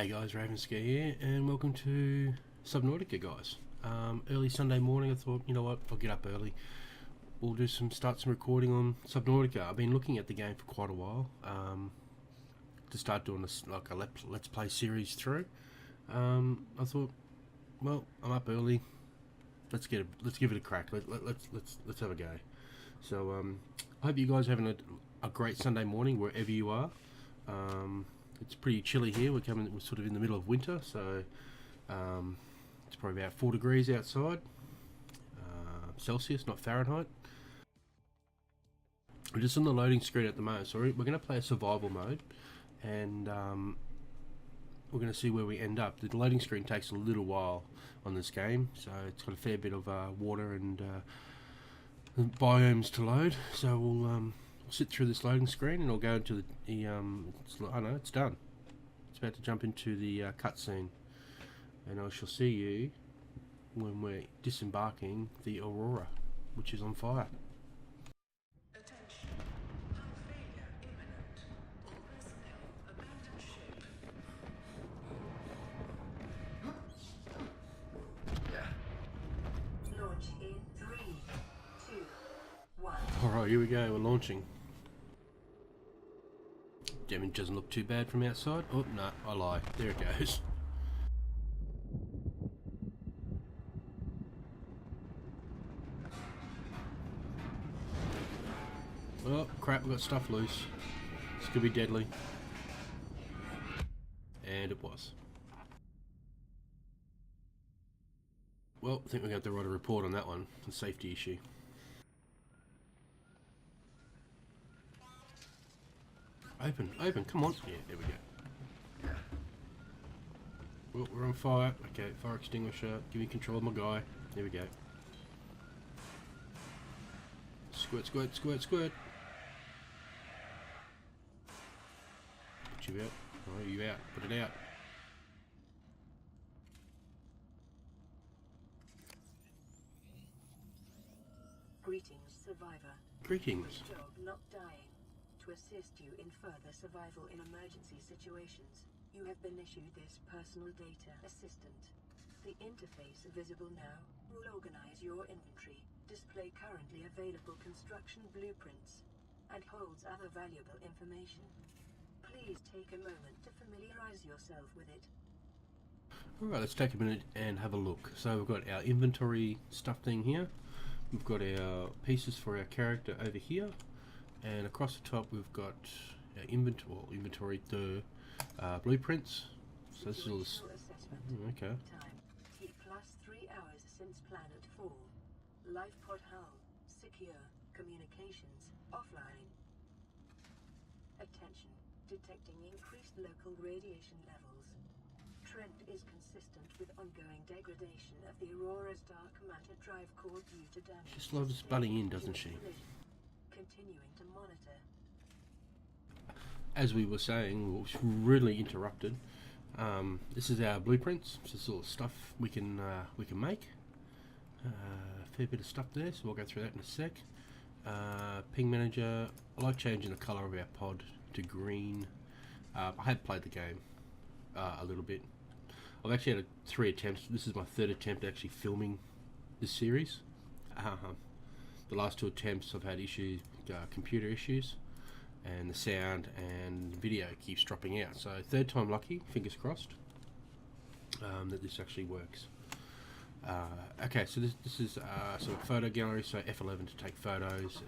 Hey guys, Ravenscare here, and welcome to Subnautica, guys. Early Sunday morning, I thought, you know what, I'll get up early. We'll start some recording on Subnautica. I've been looking at the game for quite a while. To start doing this like a let's play series through. I thought, well, I'm up early. Let's give it a crack. Let's have a go. So I hope you guys are having a great Sunday morning wherever you are. It's pretty chilly here. We're sort of in the middle of winter, so it's probably about 4 degrees outside, Celsius, not Fahrenheit. We're just on the loading screen at the moment, so we're going to play a survival mode, and we're going to see where we end up. The loading screen takes a little while on this game, so it's got a fair bit of water and biomes to load. So we'll sit through this loading screen, and I'll go into the I know it's done. It's about to jump into the cutscene, and I shall see you when we're disembarking the Aurora, which is on fire. Attention. Hull failure imminent. All personnel abandon ship. Launch in 3, 2, 1. Alright, here we go, we're launching. Damage doesn't look too bad from outside. Oh, no, I lie. There it goes. Oh, crap, we got stuff loose. This could be deadly. And it was. Well, I think we're going to have to write a report on that one. A safety issue. Open, come on. Yeah, there we go. Well, we're on fire. Okay, fire extinguisher. Give me control of my guy. There we go. Squirt, squirt, squirt, squirt. Put you out. Oh, you out. Put it out. Greetings, survivor. Greetings. Job not dying. To assist you in further survival in emergency situations, you have been issued this personal data assistant. The interface visible now will organize your inventory, display currently available construction blueprints, and holds other valuable information. Please take a moment to familiarize yourself with it. Alright, let's take a minute and have a look. So we've got our inventory stuff thing here. We've got our pieces for our character over here. And across the top we've got our inventory, the blueprints. So this is all this. Okay. Time. +3 hours since planet fall. Life pod hull secure. Communications offline. Attention. Detecting increased local radiation levels. Trend is consistent with ongoing degradation of the Aurora's dark matter drive core due to damage. She just loves butting in, doesn't she? Continuing to monitor. As we were saying, we were really interrupted. This is our blueprints. This is all the stuff we can make. Fair bit of stuff there, so we'll go through that in a sec. Ping manager. I like changing the colour of our pod to green. I had played the game a little bit. I've actually had 3 attempts. This is my 3rd attempt actually filming this series. The last 2 attempts I've had issues, computer issues, and the sound and video keeps dropping out. So 3rd time lucky, fingers crossed, that this actually works. Okay, so this is sort of photo gallery, so F11 to take photos.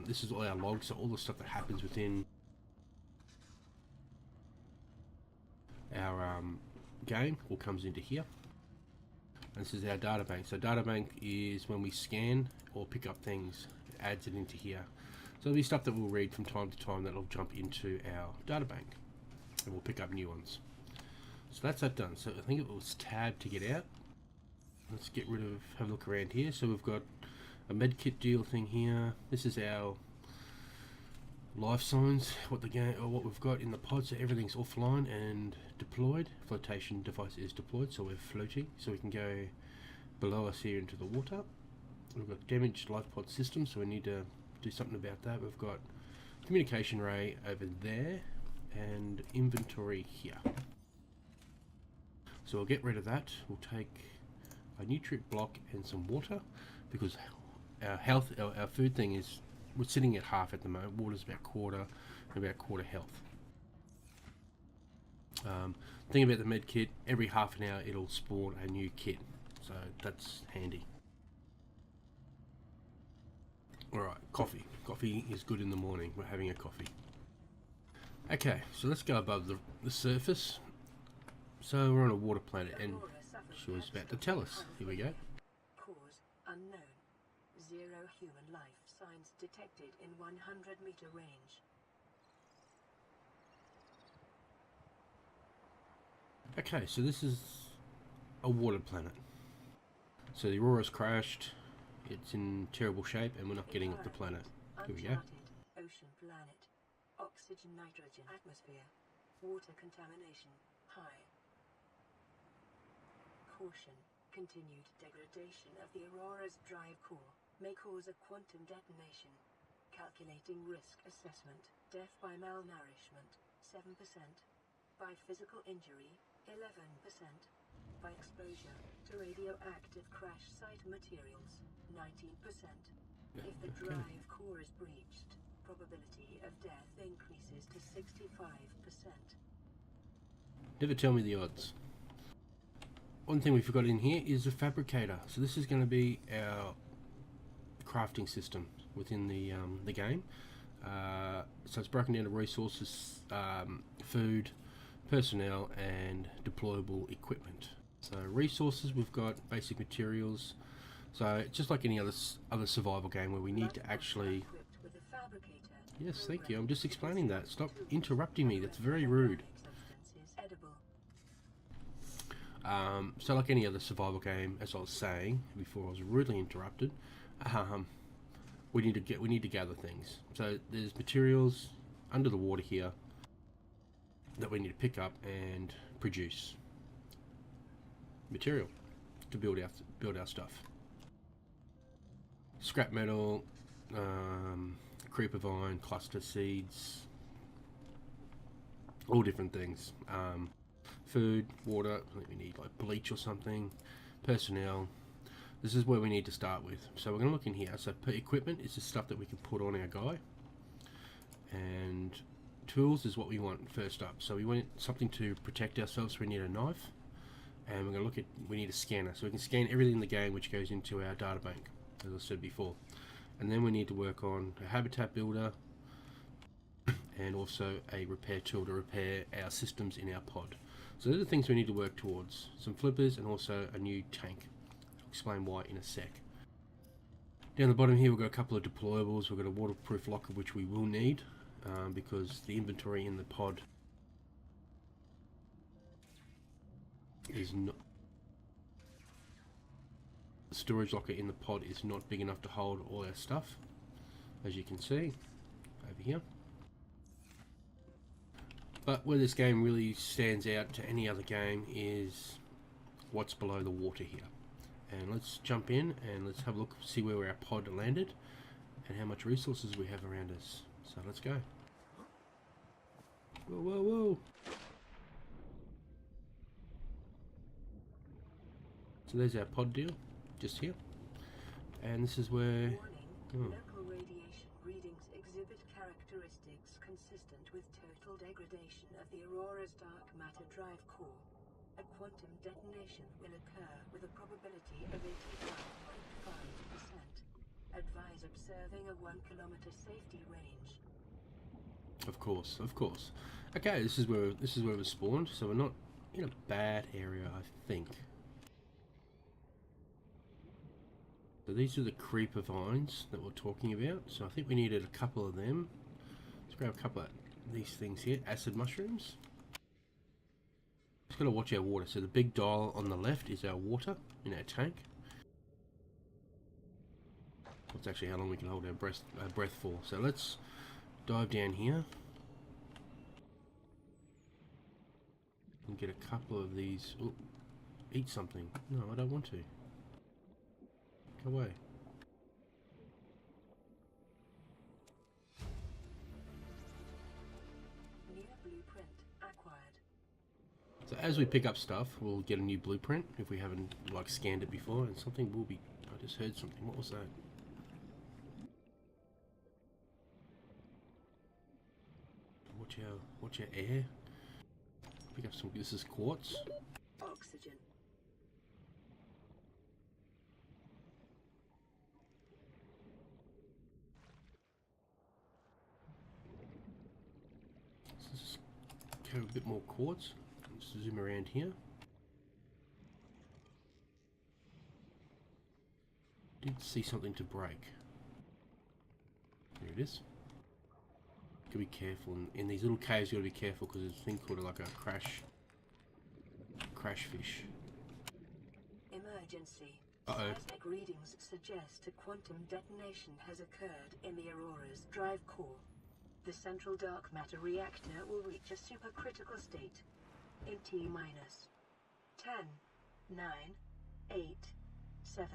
This is all our logs, so all the stuff that happens within our game all comes into here. And this is our data bank. So data bank is when we scan or pick up things, it adds it into here. So there'll be stuff that we'll read from time to time that'll jump into our data bank, and we'll pick up new ones. So that's that done. So I think it was tab to get out. Let's get rid of, have a look around here. So we've got a medkit deal thing here. This is our life signs, what we've got in the pod. So everything's offline and deployed. Flotation device is deployed, so we're floating, so we can go below us here into the water. We've got damaged life pod system, so we need to do something about that. We've got communication ray over there and inventory here. So we'll get rid of that. We'll take a nutrient block and some water, because our health, our food thing is, we're sitting at half at the moment. Water's about quarter, and about quarter health. Thing about the med kit, every half an hour it'll spawn a new kit, so that's handy. Alright, coffee. Coffee is good in the morning. We're having a coffee. Okay, so let's go above the surface. So we're on a water planet, and she was about to tell us. Here we go. Cause unknown. 0 human life signs detected in 100-meter range. Okay, so this is a water planet. So the Aurora's crashed. It's in terrible shape, and we're not getting off the planet. Here we go. Ocean planet. Oxygen, nitrogen, atmosphere. Water contamination high. Caution. Continued degradation of the Aurora's drive core may cause a quantum detonation. Calculating risk assessment. Death by malnourishment 7%. By physical injury 11%. By exposure to radioactive crash site materials 19%. If the drive core is breached, probability of death increases to 65%. Never tell me the odds. One thing we forgot in here is the fabricator. So this is going to be our crafting system within the game. So it's broken down to resources, food, personnel, and deployable equipment. So resources, we've got basic materials. So just like any other survival game where we need to actually... Yes, thank you. I'm just explaining that. Stop interrupting me. That's very rude. So like any other survival game, as I was saying before I was rudely interrupted, we need to gather things. So there's materials under the water here that we need to pick up and produce material to build our stuff. Scrap metal, creeper vine, cluster seeds, all different things. Food, water, I think we need like bleach or something, personnel. This is where we need to start with. So we're going to look in here. So equipment is the stuff that we can put on our guy, and tools is what we want first up. So we want something to protect ourselves, so we need a knife, and we're going to look at, we need a scanner, so we can scan everything in the game which goes into our data bank, as I said before. And then we need to work on a habitat builder and also a repair tool to repair our systems in our pod. So those are the things we need to work towards. Some flippers and also a new tank. I'll explain why in a sec. Down the bottom here we've got a couple of deployables. We've got a waterproof locker which we will need because the inventory in the pod is not... The storage locker in the pod is not big enough to hold all our stuff, as you can see over here. But where this game really stands out to any other game is what's below the water here. And let's jump in and let's have a look, see where our pod landed and how much resources we have around us. So let's go. Whoa, whoa, whoa. So there's our pod deal, just here. And this is where... Local radiation readings exhibit characteristics consistent with total degradation of the Aurora's dark matter drive core. A quantum detonation will occur with a probability of 85.5%. Advise observing a 1 kilometer safety range. Of course, of course. Okay, this is where we're spawned, so we're not in a bad area, I think. So these are the creeper vines that we're talking about. So I think we needed a couple of them. Let's grab a couple of these things here. Acid mushrooms. Just got to watch our water. So the big dial on the left is our water in our tank. That's actually how long we can hold our breath for. So let's dive down here and get a couple of these. Ooh, eat something. No, I don't want to. Away. New blueprint acquired. So as we pick up stuff, we'll get a new blueprint if we haven't like scanned it before, and something will be. I just heard something. What was that? Watch your air. Pick up some. This is quartz. Oxygen. Let's just have a bit more quartz. Let's zoom around here. Did see something to break. There it is. Gotta be careful in these little caves. You gotta be careful because there's a thing called like a crash fish. Emergency. Uh-oh. Seismic readings suggest a quantum detonation has occurred in the Aurora's drive core. The central dark matter reactor will reach a supercritical state in T-minus 10, 9, 8, 7,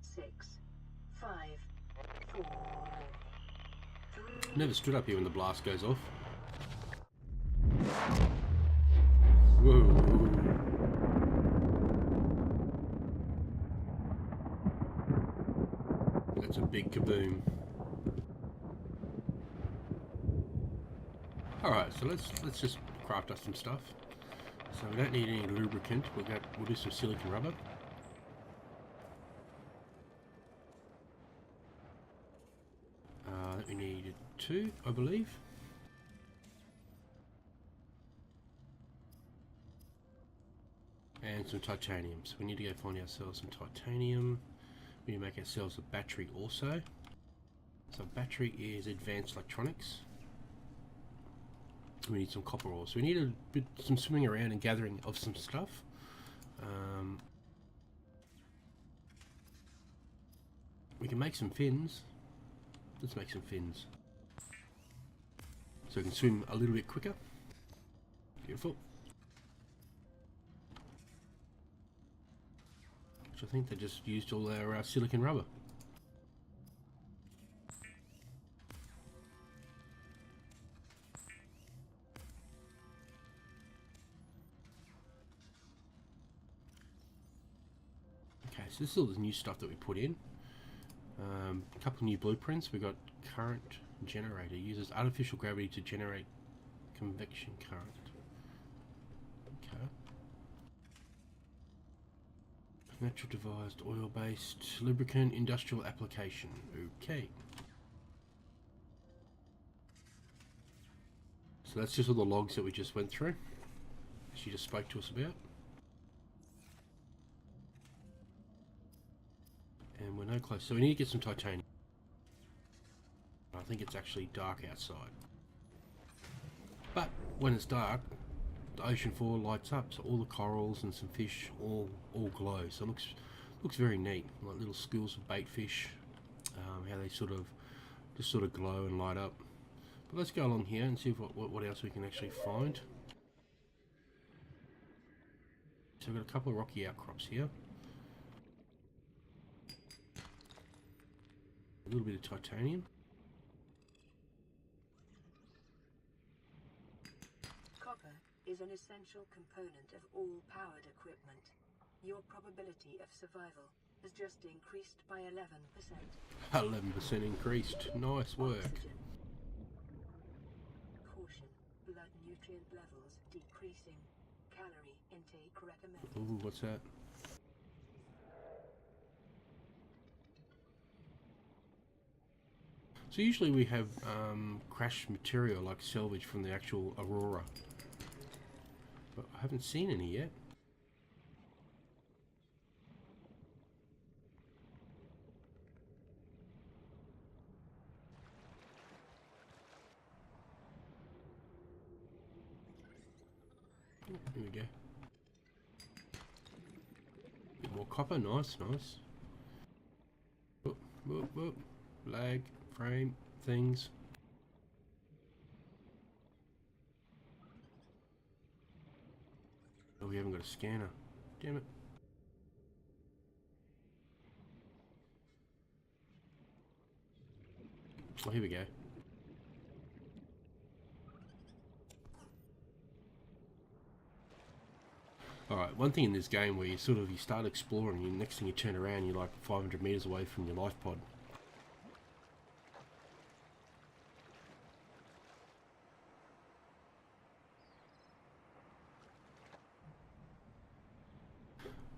6, 5, 4, 3. Never stood up here when the blast goes off. Whoa. That's a big kaboom. Alright, so let's just craft us some stuff. So we don't need any lubricant. We'll do some silicon rubber. We need 2, I believe. And some titanium. So we need to go find ourselves some titanium. We need to make ourselves a battery also. So battery is advanced electronics. We need some copper ore. So we need some swimming around and gathering of some stuff. We can make some fins. Let's make some fins. So we can swim a little bit quicker. Beautiful. Which I think they just used all our silicon rubber. Okay, so this is all the new stuff that we put in. A couple of new blueprints. We've got current generator. Uses artificial gravity to generate convection current. Okay. Natural devised oil-based lubricant industrial application. Okay. So that's just all the logs that we just went through. She just spoke to us about. And we're no close. So we need to get some titanium. I think it's actually dark outside. But when it's dark, the ocean floor lights up, so all the corals and some fish all glow. So it looks very neat, like little schools of bait fish. How they sort of glow and light up. But let's go along here and see what else we can actually find. So we've got a couple of rocky outcrops here. A little bit of titanium. Copper is an essential component of all powered equipment. Your probability of survival has just increased by 11%. 11% increased. Nice work. Oxygen. Caution. Blood nutrient levels decreasing. Calorie intake recommended. Ooh, what's that? So usually we have crash material like salvage from the actual Aurora. But I haven't seen any yet. Here we go. Bit more copper, nice. Whoop, whoop, whoop. Lag, frame, things. Oh, we haven't got a scanner. Damn it. Oh, here we go. Alright, one thing in this game where you start exploring, and next thing you turn around, you're like 500 meters away from your life pod.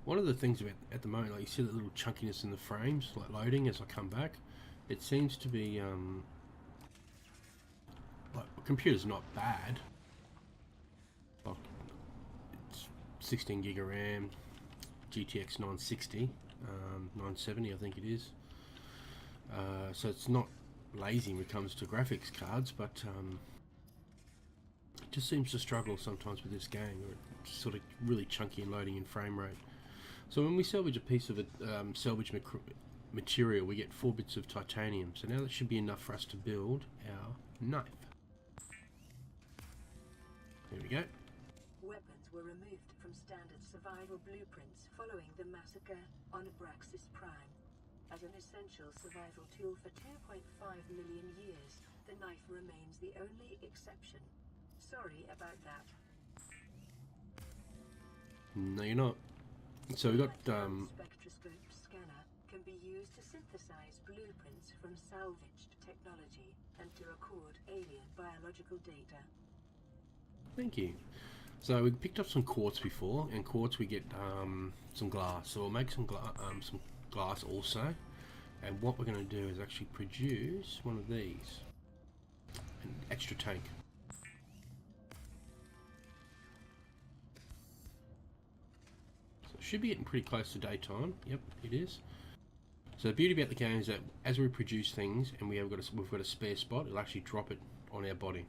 One of the things about at the moment, like you see that little chunkiness in the frames, like loading as I come back, it seems to be like the computer's not bad. Like it's 16 gig of RAM, GTX 960, 970 I think it is. So it's not lazy when it comes to graphics cards, but it just seems to struggle sometimes with this game, or it's sort of really chunky and loading in frame rate. So when we salvage a piece of it, salvage material, we get 4 bits of titanium. So now that should be enough for us to build our knife. There we go. Weapons were removed from standard survival blueprints following the massacre on Abraxas Prime. As an essential survival tool for 2.5 million years, the knife remains the only exception. Sorry about that. No, you're not. So we got Spectroscope scanner can be used to synthesize blueprints from salvaged technology and to record alien biological data. Thank you. So we picked up some quartz before, and quartz we get some glass. So we'll make some glass also. And what we're going to do is actually produce one of these, an extra tank. Should be getting pretty close to daytime. Yep, it is. So the beauty about the game is that as we produce things and we've got a spare spot, it'll actually drop it on our body.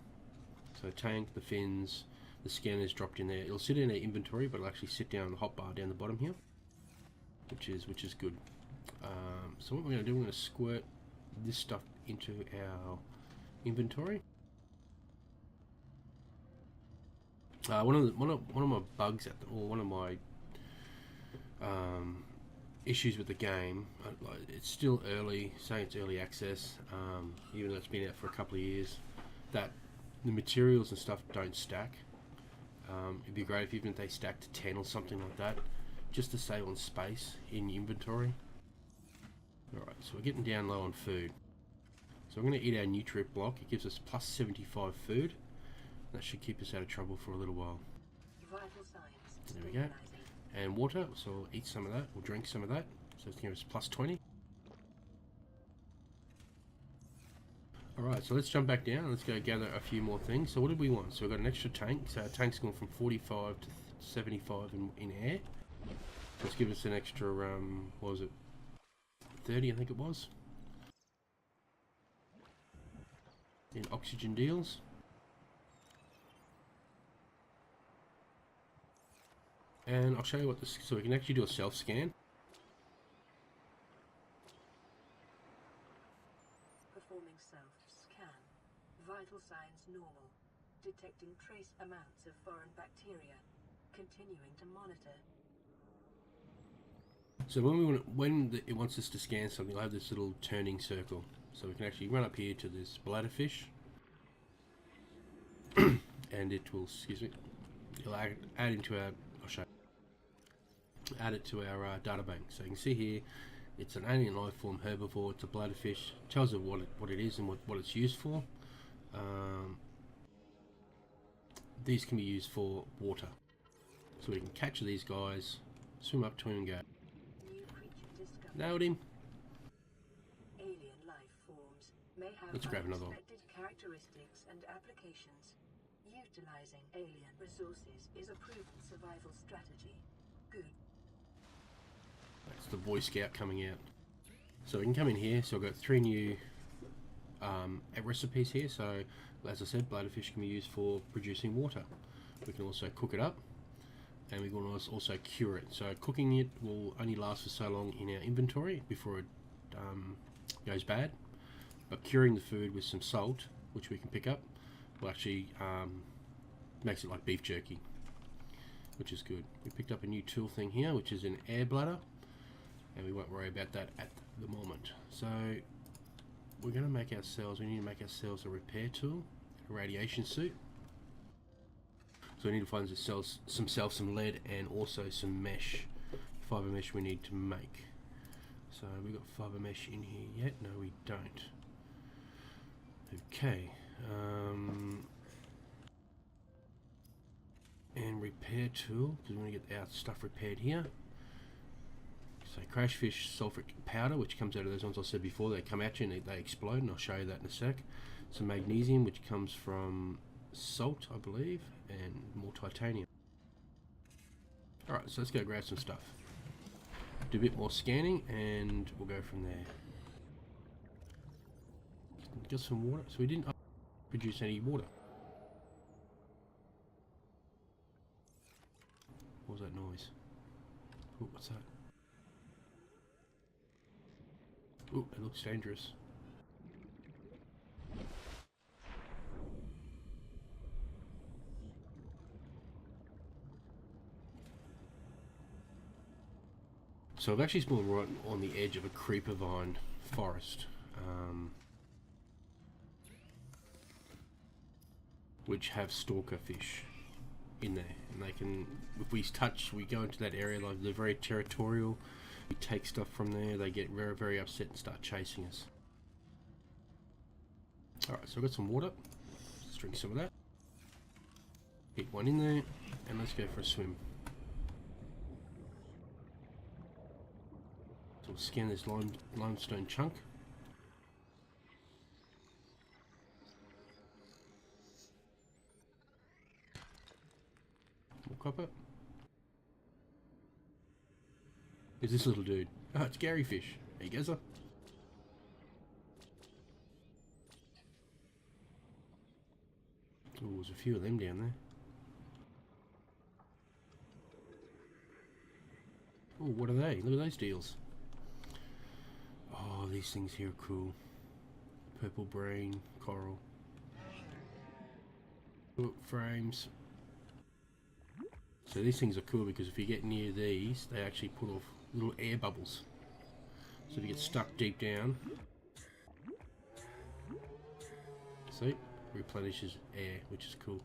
So tank, the fins, the scanner's dropped in there. It'll sit in our inventory, but it'll actually sit down on the hotbar down the bottom here, which is good. So what we're going to do, we're going to squirt this stuff into our inventory. One of my bugs one of my issues with the game, it's still early, say it's early access, even though it's been out for a couple of years, that the materials and stuff don't stack. It'd be great if even if they stack to 10 or something like that, just to save on space in your inventory. Alright, so we're getting down low on food. So we're going to eat our nutrient block. It gives us plus 75 food. That should keep us out of trouble for a little while. Vital signs. There we go. And water, so we'll eat some of that, we'll drink some of that, so it's going to give us plus 20. Alright, so let's jump back down, let's go gather a few more things. So what did we want? So we've got an extra tank, so our tank's gone from 45 to 75 in air. So let's give us an extra, what was it, 30 I think it was, in oxygen deals. And I'll show you what this, so we can actually do a self-scan. Performing self-scan. Vital signs normal. Detecting trace amounts of foreign bacteria. Continuing to monitor. So when it wants us to scan something, I'll have this little turning circle. So we can actually run up here to this bladderfish. And it will, excuse me, it'll add into our, I'll show you. Add it to our data bank. So you can see here, it's an alien life form herbivore. It's a bladderfish. Tells you what it is and what it's used for. These can be used for water, so we can catch these guys, swim up to him, and go. New creature discovered. Nailed him. Alien life forms may have Let's grab another one. unexpected characteristics and applications. Utilizing alien resources is a proven survival strategy. Good. That's the Boy Scout coming out. So we can come in here. So I've got 3 new recipes here. So as I said, bladderfish can be used for producing water. We can also cook it up, and we can also cure it. So cooking it will only last for so long in our inventory before it goes bad. But curing the food with some salt, which we can pick up, will actually makes it like beef jerky, which is good. We picked up a new tool thing here, which is an air bladder, and we won't worry about that at the moment. So we need to make ourselves a repair tool, a radiation suit. So we need to find some lead and also some mesh, fiber mesh we need to make. So we got fiber mesh in here yet? No, we don't. Okay. And repair tool, because we want to get our stuff repaired here. So crashfish sulfuric powder, which comes out of those ones I said before. They come at you and they explode, and I'll show you that in a sec. Some magnesium, which comes from salt, I believe, and more titanium. Alright, so let's go grab some stuff. Do a bit more scanning, and we'll go from there. Get some water. So we didn't produce any water. What was that noise? Ooh, what's that? Ooh, it looks dangerous. So I've actually spawned right on the edge of a creeper vine forest, which have stalker fish in there, and they can, if we go into that area, like they're very territorial. We take stuff from there, they get very, very upset and start chasing us. Alright, so I've got some water. Let's drink some of that. Hit one in there, and let's go for a swim. So we'll scan this limestone chunk. More copper. Who's this little dude? Oh, it's Gary Fish. Hey, Gaza. Oh, there's a few of them down there. Oh, what are they? Look at those deals. Oh, these things here are cool. Purple brain, coral. Oh, frames. So these things are cool because if you get near these, they actually put off little air bubbles. So if you get stuck deep down, see, replenishes air, which is cool.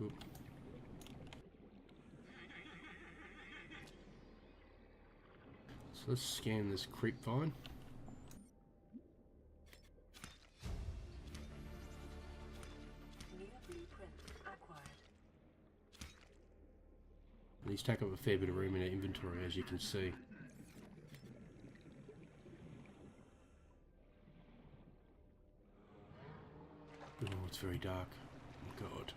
Oop. So let's scan this creep vine. These take up a fair bit of room in our inventory, as you can see. Oh, it's very dark. Oh, God.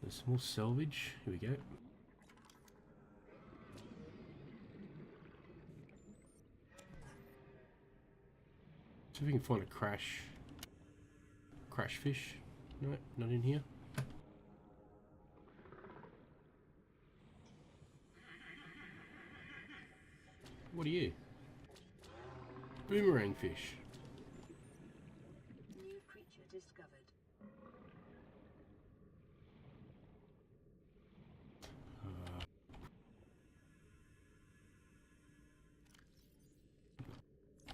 There's some more salvage. Here we go. See if we can find a crash fish. No, not in here. What are you? Boomerang fish. New creature discovered.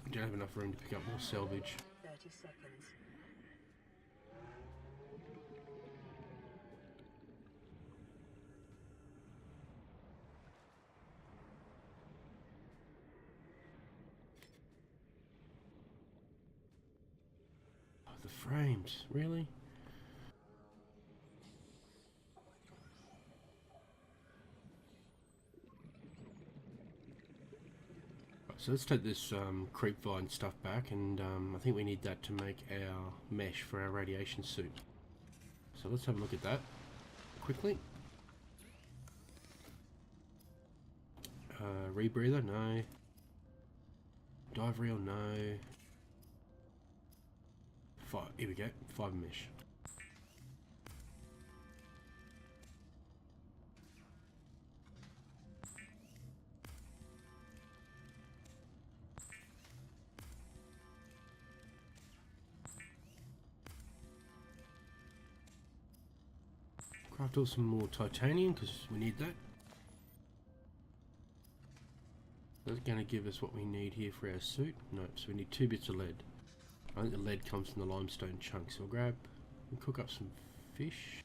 We don't have enough room to pick up more salvage. 30 seconds. Oh, the frames, really? So let's take this creep vine stuff back, and I think we need that to make our mesh for our radiation suit. So let's have a look at that quickly. Rebreather, no. Dive reel, no. Here we go, fiber mesh. Craft off some more titanium because we need that. That's going to give us what we need here for our suit. No, so we need 2 bits of lead. I think the lead comes from the limestone chunks. So we'll grab and cook up some fish.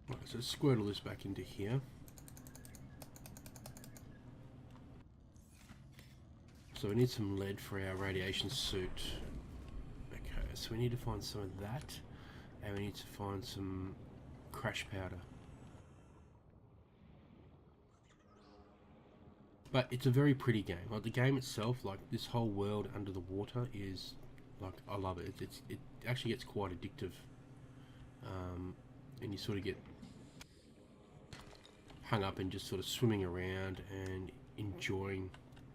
Right, so squirt all this back into here. So we need some lead for our radiation suit. Okay, so we need to find some of that, and we need to find some crash powder. But it's a very pretty game. Like the game itself, like this whole world under the water is, like, I love it. It actually gets quite addictive, and you sort of get hung up in just sort of swimming around and enjoying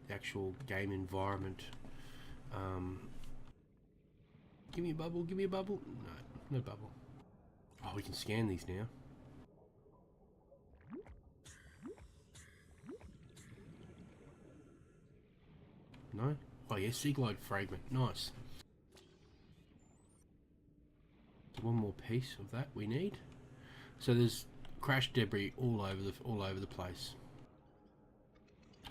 the actual game environment. Give me a bubble, give me a bubble. No, no bubble. Oh, we can scan these now. No? Oh yeah, Seaglide fragment. Nice. One more piece of that we need. So there's crash debris all over the place.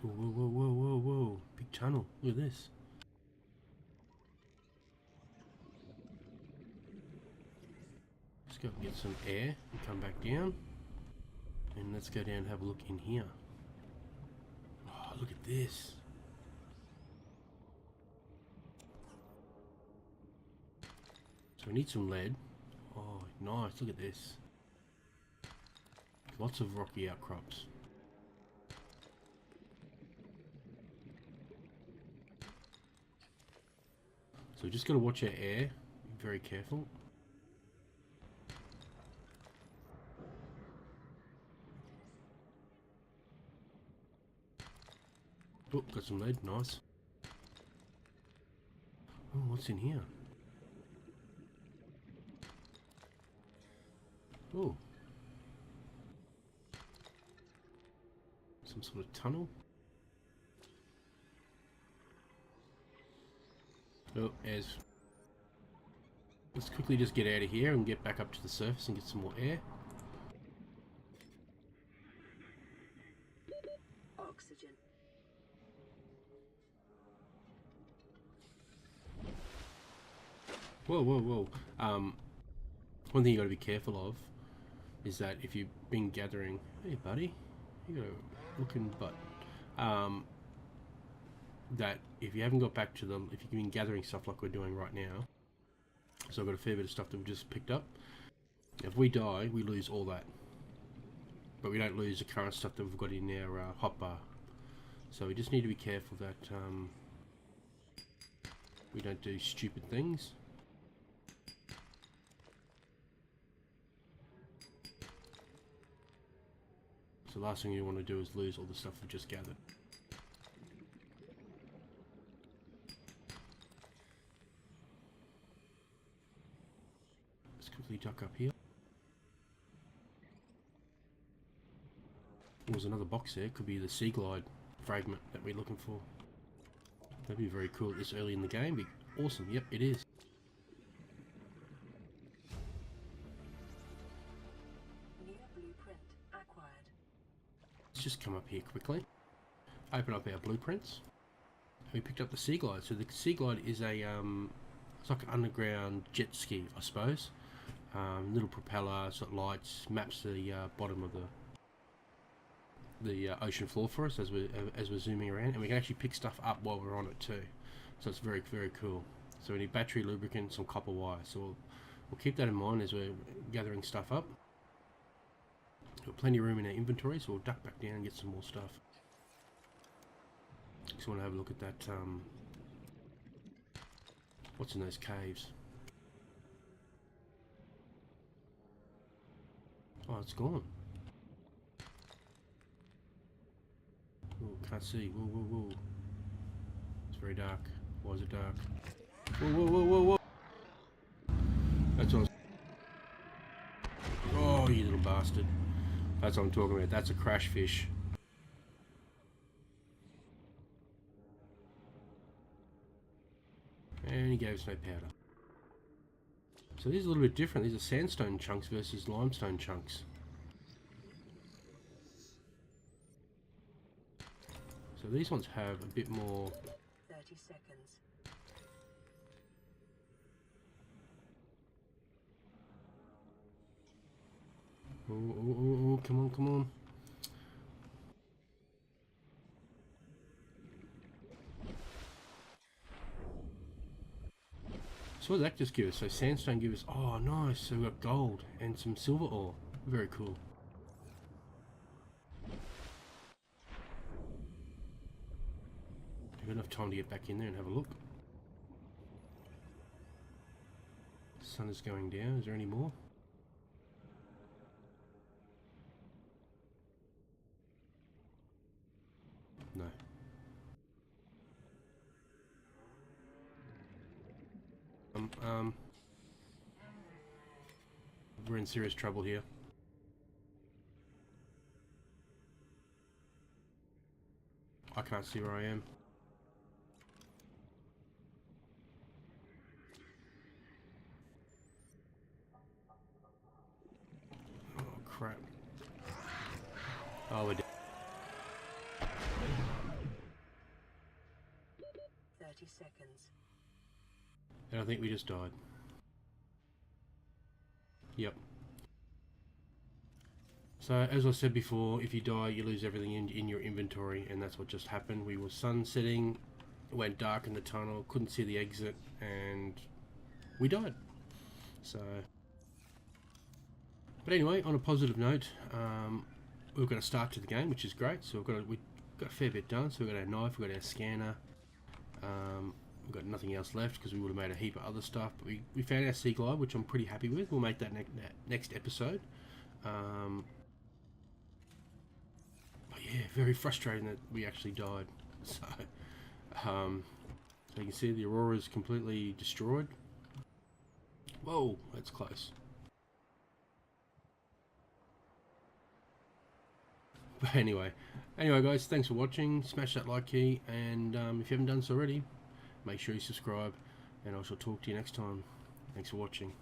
Whoa, whoa, whoa, whoa, whoa. Big tunnel. Look at this. Let's go and get some air and come back down. And let's go down and have a look in here. Oh, look at this. So we need some lead. Oh, nice. Look at this. Lots of rocky outcrops. So we just got to watch our air. Be very careful. Oh, got some lead. Nice. Oh, what's in here? Oh. Some sort of tunnel. Oh, as let's quickly just get out of here and get back up to the surface and get some more air. Oxygen. Whoa, whoa, whoa. One thing you got to be careful of is that if you've been gathering, hey buddy, you got a looking butt. That if you haven't got back to them, if you've been gathering stuff like we're doing right now, so I've got a fair bit of stuff that we just picked up. If we die, we lose all that, but we don't lose the current stuff that we've got in our hotbar. So we just need to be careful that we don't do stupid things. So the last thing you want to do is lose all the stuff we've just gathered. Let's quickly duck up here. There's another box there. Could be the Seaglide fragment that we're looking for. That'd be very cool this early in the game. Be awesome. Yep, it is. New blueprint acquired. Let's just come up here quickly. Open up our blueprints. We picked up the Seaglide. So the Seaglide is a it's like an underground jet ski, I suppose. Little propeller, sort of lights, maps the bottom of the ocean floor for us as we're zooming around, and we can actually pick stuff up while we're on it too. So it's very, very cool. So we need battery, lubricant, some copper wire. So we'll keep that in mind as we're gathering stuff up. Got plenty of room in our inventory, so we'll duck back down and get some more stuff. Just want to have a look at that. What's in those caves? Oh, it's gone. Oh, can't see. Whoa, whoa, whoa. It's very dark. Why is it dark? Whoa, whoa, whoa, whoa, whoa. That's what oh, you little bastard. That's what I'm talking about. That's a crash fish. And he gave us no powder. So these are a little bit different. These are sandstone chunks versus limestone chunks. So these ones have a bit more... 30 seconds. Oh, come on, come on. So what did that just give us? So sandstone give us... Oh, nice. So we've got gold and some silver ore. Very cool. We've got enough time to get back in there and have a look. Sun is going down. Is there any more? No. We're in serious trouble here. I can't see where I am. Oh crap. Oh, we're dead. 30 seconds. And I think we just died. Yep. So as I said before, if you die you lose everything in your inventory, and that's what just happened. We were sun setting, it went dark in the tunnel, couldn't see the exit, and we died. So, but anyway, on a positive note, we've got a start to the game, which is great. So we've got a fair bit done. So we've got our knife, we've got our scanner, we've got nothing else left because we would have made a heap of other stuff. But we found our sea glide, which I'm pretty happy with. We'll make that next episode. But yeah, very frustrating that we actually died. So, so you can see the Aurora is completely destroyed. Whoa, that's close. But anyway guys, thanks for watching. Smash that like key, and if you haven't done so already, make sure you subscribe, and I shall talk to you next time. Thanks for watching.